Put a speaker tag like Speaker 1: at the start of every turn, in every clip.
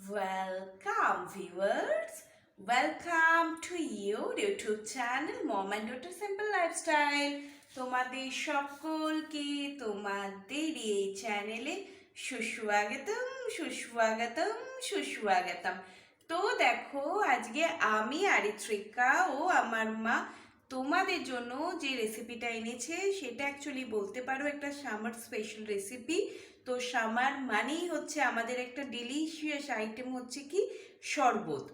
Speaker 1: Welcome viewers, welcome to your YouTube channel Mom and Daughter Simple Lifestyle. তোমাদের সকলকে তোমাদের এই চ্যানেলে সুস্বাগতম। তো দেখো আজকে আমি আরিত্রিকা ও আমার মা তোমাদের জন্য যে রেসিপিটা এনেছে সেটা অ্যাকচুয়ালি বলতে পারো একটা সামার স্পেশাল রেসিপি। তো সামার মানেই হচ্ছে আমাদের একটা ডিলিশিয়াস আইটেম হচ্ছে কি শরবত।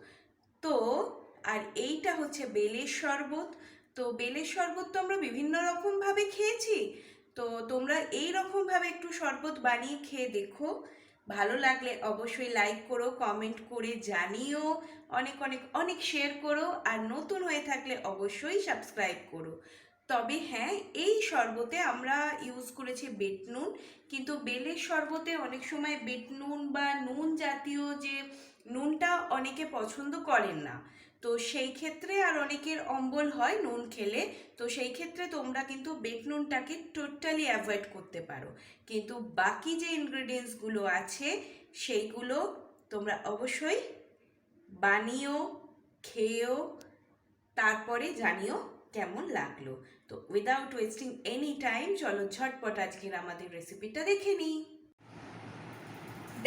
Speaker 1: তো আর এইটা হচ্ছে বেলের শরবত। তো বেলের শরবত তো আমরা বিভিন্ন রকমভাবে খেয়েছি, তো তোমরা এই রকমভাবে একটু শরবত বানিয়ে খেয়ে দেখো। ভালো লাগলে অবশ্যই লাইক করো, কমেন্ট করে জানিও, অনেক অনেক অনেক শেয়ার করো, আর নতুন হয়ে থাকলে অবশ্যই সাবস্ক্রাইব করো। তবে হ্যাঁ, এই শরবতে আমরা ইউজ করেছি বিট নুন, কিন্তু বেলের শরবতে অনেক সময় বিট নুন বা নুন জাতীয় যে নুনটা অনেকে পছন্দ করেন না, তো সেই ক্ষেত্রে আর অনেকের অম্বল হয় নুন খেলে, তো সেই ক্ষেত্রে তোমরা কিন্তু বিট নুনটাকে টোটালি অ্যাভয়েড করতে পারো। কিন্তু বাকি যে ইনগ্রেডিয়েন্টসগুলো আছে সেইগুলো তোমরা অবশ্যই বানিও, খেয়েও, তারপরে জানিও কেমন লাগলো। তো উইদাউট ওয়েস্টিং এনি টাইম চলো ঝটপট আজকের আমাদের রেসিপিটা দেখে নিই।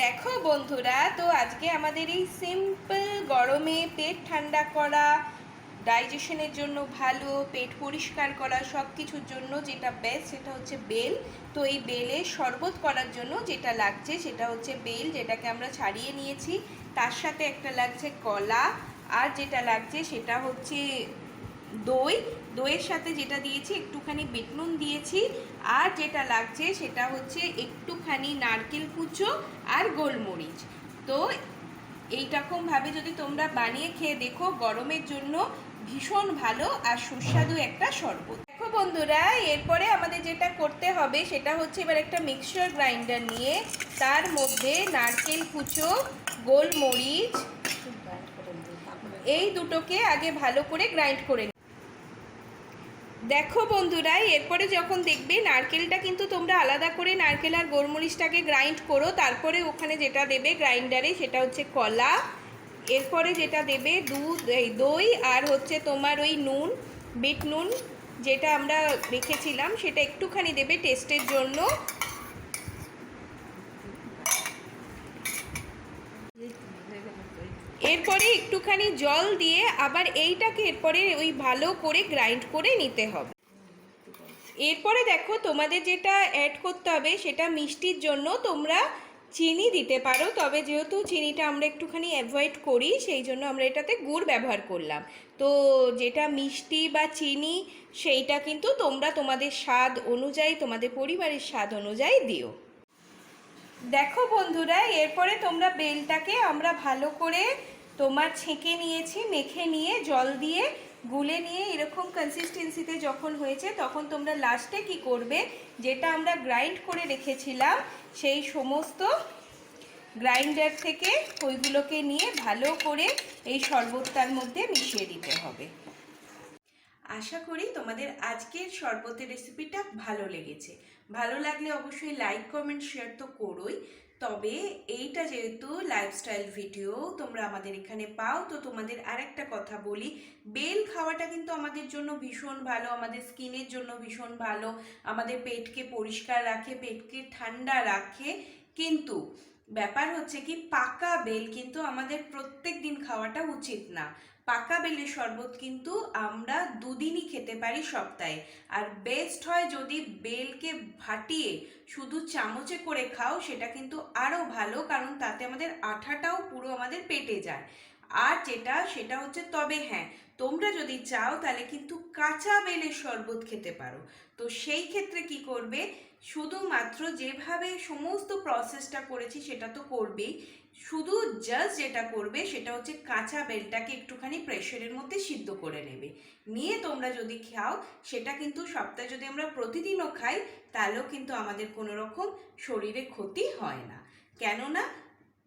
Speaker 1: দেখো বন্ধুরা, তো আজকে আমাদের এই সিম্পল গরমে পেট ঠান্ডা করা, ডাইজেশনের জন্য ভালো, পেট পরিষ্কার করা, সব কিছুর জন্য যেটা বেস্ট সেটা হচ্ছে বেল। তো এই বেলের শরবত করার জন্য যেটা লাগছে সেটা হচ্ছে বেল, যেটাকে আমরা ছাড়িয়ে নিয়েছি, তার সাথে একটা লাগছে কলা, আর যেটা লাগছে সেটা হচ্ছে দইয়ের সাথে যেটা দিয়েছি একটুখানি বিট নুন দিয়েছি, আর যেটা লাগছে সেটা হচ্ছে একটুখানি নারকেল কুচো আর গোলমরিচ। তো এইরকমভাবে যদি তোমরা বানিয়ে খেয়ে দেখো, গরমের জন্য ভীষণ ভালো আর সুস্বাদু একটা শরবত। দেখো বন্ধুরা, এরপরে আমাদের যেটা করতে হবে সেটা হচ্ছে এবার একটা মিক্সচার গ্রাইন্ডার নিয়ে তার মধ্যে নারকেল কুচো, গোলমরিচ, এই দুটোকে আগে ভালো করে গ্রাইন্ড করে। দেখো বন্ধুরা, এরপরে যখন দেখবে নারকেলটা কিন্তু তোমরা আলাদা করে নারকেল আর গোলমরিচটাকে গ্রাইন্ড করো, তারপরে ওখানে যেটা দেবে গ্রাইন্ডারে সেটা হচ্ছে কলা, এরপরে যেটা দেবে দই, আর হচ্ছে তোমার ওই নুন, বিট নুন যেটা আমরা রেখেছিলাম সেটা একটুখানি দেবে টেস্টের জন্য। এরপরে একটুখানি জল দিয়ে আবার এইটাকে এরপরে ওই ভালো করে গ্রাইন্ড করে নিতে হবে। এরপরে দেখো তোমাদের যেটা অ্যাড করতে হবে সেটা মিষ্টির জন্য তোমরা চিনি দিতে পারো, তবে যেহেতু চিনিটা আমরা একটুখানি অ্যাভয়েড করি সেই জন্য আমরা এটাতে গুড় ব্যবহার করলাম। তো যেটা মিষ্টি বা চিনি সেইটা কিন্তু তোমরা তোমাদের স্বাদ অনুযায়ী, তোমাদের পরিবারের স্বাদ অনুযায়ী দিও। দেখো বন্ধুরা, এরপরে তোমরা বেলটাকে আমরা ভালো করে তোমার ছেঁকে নিয়েছি, মেখে নিয়ে জল দিয়ে গুলে নিয়ে এরকম কনসিস্টেন্সিতে যখন হয়েছে তখন তোমরা লাস্টে কি করবে, যেটা আমরা গ্রাইন্ড করে রেখেছিলাম সেই সমস্ত গ্রাইন্ডার থেকে ওইগুলোকে নিয়ে ভালো করে এই শরবতটার মধ্যে মিশিয়ে দিতে হবে। আশা করি তোমাদের আজকের শরবতের রেসিপিটা ভালো লেগেছে। ভালো লাগলে অবশ্যই লাইক, কমেন্ট, শেয়ার তো করোই। তবে এইটা যেহেতু লাইফস্টাইল ভিডিও তোমরা আমাদের এখানে পাও, তো তোমাদের আরেকটা কথা বলি, বেল খাওয়াটা কিন্তু আমাদের জন্য ভীষণ ভালো, আমাদের স্কিনের জন্য ভীষণ ভালো, আমাদের পেটকে পরিষ্কার রাখে, পেটকে ঠান্ডা রাখে। কিন্তু ব্যাপার হচ্ছে কি, পাকা বেল কিন্তু আমাদের প্রত্যেক দিন খাওয়াটা উচিত না। পাকা বেলের শরবত কিন্তু আমরা দুদিনই খেতে পারি সপ্তাহে, আর বেস্ট হয় যদি বেলকে ফাটিয়ে শুধু চামচে করে খাও, সেটা কিন্তু আরও ভালো, কারণ তাতে আমাদের আঠাটাও পুরো আমাদের পেটে যায়। আর সেটা হচ্ছে, তবে হ্যাঁ, তোমরা যদি চাও তাহলে কিন্তু কাঁচা বেলের শরবত খেতে পারো। তো সেই ক্ষেত্রে কি করবে, শুধুমাত্র যেভাবে সমস্ত প্রসেসটা করেছি সেটা তো করবেই, শুধু জাস্ট যেটা করবে সেটা হচ্ছে কাঁচা বেলটাকে একটুখানি প্রেশারের মধ্যে সিদ্ধ করে নেবে, নিয়ে তোমরা যদি খাও, সেটা কিন্তু সপ্তাহে যদি আমরা প্রতিদিনও খাই তাহলেও কিন্তু আমাদের কোনো রকম শরীরে ক্ষতি হয় না। কেননা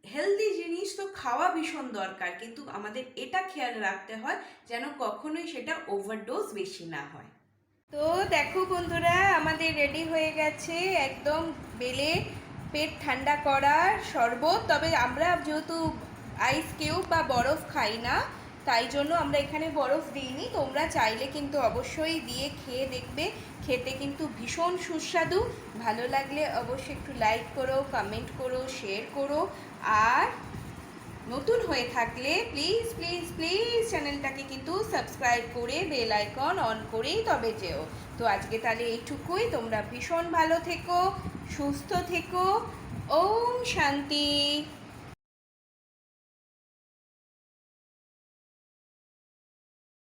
Speaker 1: হেলদি জিনিস তো খাওয়া ভীষণ দরকার, কিন্তু আমাদের এটা খেয়াল রাখতে হয় যেন কখনোই সেটা ওভারডোজ বেশি না হয়। তো দেখো বন্ধুরা, আমাদের রেডি হয়ে গেছে একদম বেলে পেট ঠান্ডা করার শরবত। তবে আমরা যেহেতু আইস কিউব বা বরফ খাই না, তাই জন্য আমরা এখানে বরফ দিইনি। তোমরা চাইলে কিন্তু অবশ্যই দিয়ে খেয়ে দেখবে, খেতে কিন্তু ভীষণ সুস্বাদু। ভালো লাগলে অবশ্যই একটু লাইক করো, কমেন্ট করো, শেয়ার করো, আর নতুন হয়ে থাকলে প্লিজ প্লিজ প্লিজ চ্যানেলটাকে কিন্তু সাবস্ক্রাইব করে বেল আইকন অন করেই তবে যেও। তো আজকে তাহলে এইটুকুই। তোমরা ভীষণ ভালো থেকো, সুস্থ থেকো। ওম শান্তি।